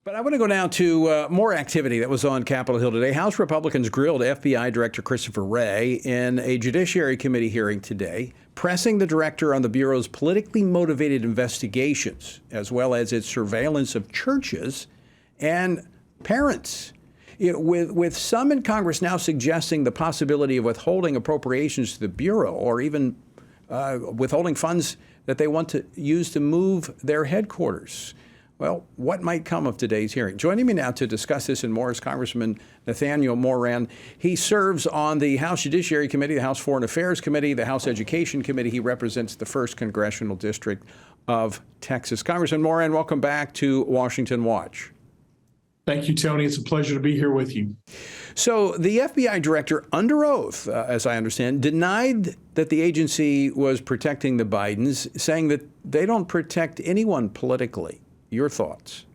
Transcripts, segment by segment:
But I want to go now to more activity that was on Capitol Hill today. House Republicans grilled FBI Director Christopher Wray in a Judiciary Committee hearing today, pressing the director on the Bureau's politically motivated investigations, as well as its surveillance of churches and parents. With some in Congress now suggesting the possibility of withholding appropriations to the Bureau or even withholding funds that they want to use to move their headquarters. Well, what might come of today's hearing? Joining me now to discuss this and more is Congressman Nathaniel Moran. He serves on the House Judiciary Committee, the House Foreign Affairs Committee, the House Education Committee. He represents the 1st Congressional District of Texas. Congressman Moran, welcome back to Washington Watch. Thank you, Tony. It's a pleasure to be here with you. So the FBI director, under oath, as I understand, denied that the agency was protecting the Bidens, saying that they don't protect anyone politically. Your thoughts?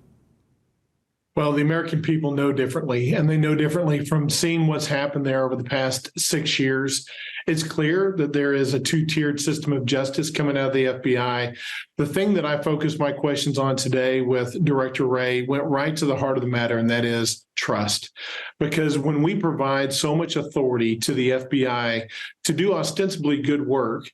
Well, the American people know differently, and they know differently from seeing what's happened there over the past 6 years. It's clear that there is a two-tiered system of justice coming out of the FBI. The thing that I focused my questions on today with Director Wray went right to the heart of the matter, and that is trust. Because when we provide so much authority to the FBI to do ostensibly good work,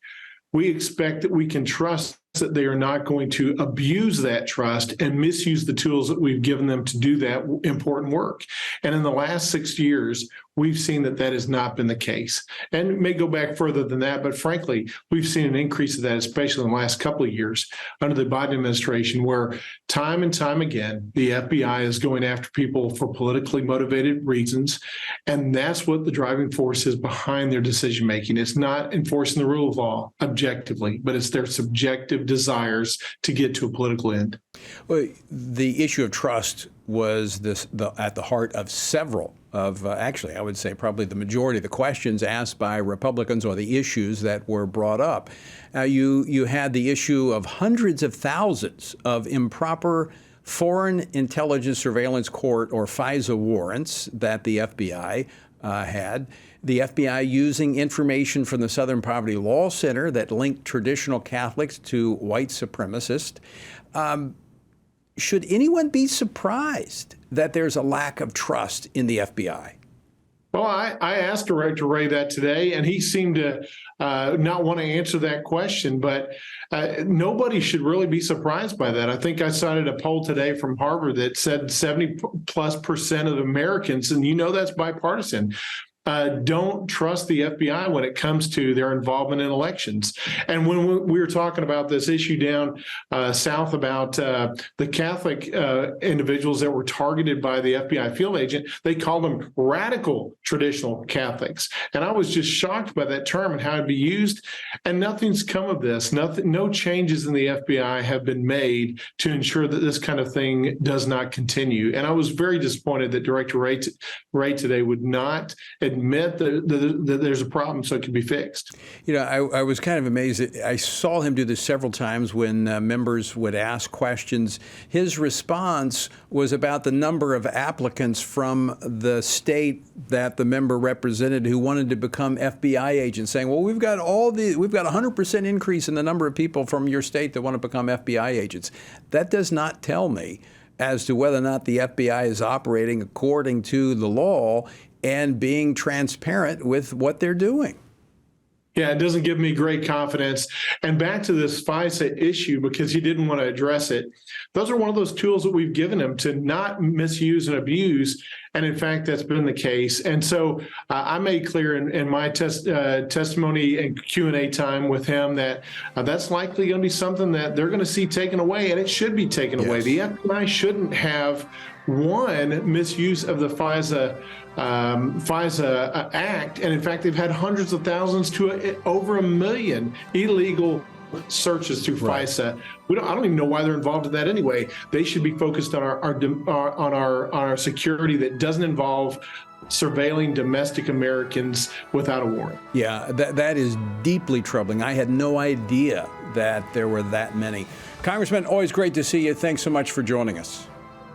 we expect that we can trust that they are not going to abuse that trust and misuse the tools that we've given them to do that important work. And in the last 6 years, we've seen that that has not been the case. And it may go back further than that, but frankly, we've seen an increase of that, especially in the last couple of years under the Biden administration, where time and time again, the FBI is going after people for politically motivated reasons. And that's what the driving force is behind their decision-making. It's not enforcing the rule of law objectively, but it's their subjective desires to get to a political end. Well, the issue of trust was at the heart of several of, actually, I would say probably the majority of the questions asked by Republicans or the issues that were brought up. You had the issue of hundreds of thousands of improper Foreign Intelligence Surveillance Court or FISA warrants that the FBI had. The FBI using information from the Southern Poverty Law Center that linked traditional Catholics to white supremacists. Should anyone be surprised that there's a lack of trust in the FBI? Well, I asked Director Wray that today, and he seemed to not want to answer that question, but nobody should really be surprised by that. I think I cited a poll today from Harvard that said 70+% of Americans, and you know that's bipartisan, don't trust the FBI when it comes to their involvement in elections. And when we were talking about this issue down south about the Catholic individuals that were targeted by the FBI field agent, they called them radical traditional Catholics. And I was just shocked by that term and how it'd be used. And nothing's come of this. No changes in the FBI have been made to ensure that this kind of thing does not continue. And I was very disappointed that Director Wray today would not admit that there's a problem so it can be fixed. You know, I was kind of amazed. I saw him do this several times when members would ask questions. His response was about the number of applicants from the state that the member represented who wanted to become FBI agents, saying, well, we've got 100% increase in the number of people from your state that want to become FBI agents. That does not tell me as to whether or not the FBI is operating according to the law and being transparent with what they're doing. Yeah, it doesn't give me great confidence. And back to this FISA issue, because he didn't want to address it, those are one of those tools that we've given him to not misuse and abuse. And in fact, that's been the case. And so I made clear in my testimony and Q&A time with him that that's likely going to be something that they're going to see taken away, and it should be taken away. The FBI shouldn't have misuse of the FISA Act, and in fact, they've had hundreds of thousands to over 1 million illegal searches through FISA. I don't even know why they're involved in that anyway. They should be focused on our security that doesn't involve surveilling domestic Americans without a warrant. Yeah, that is deeply troubling. I had no idea that there were that many. Congressman, always great to see you. Thanks so much for joining us.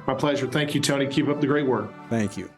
My pleasure. Thank you, Tony. Keep up the great work. Thank you.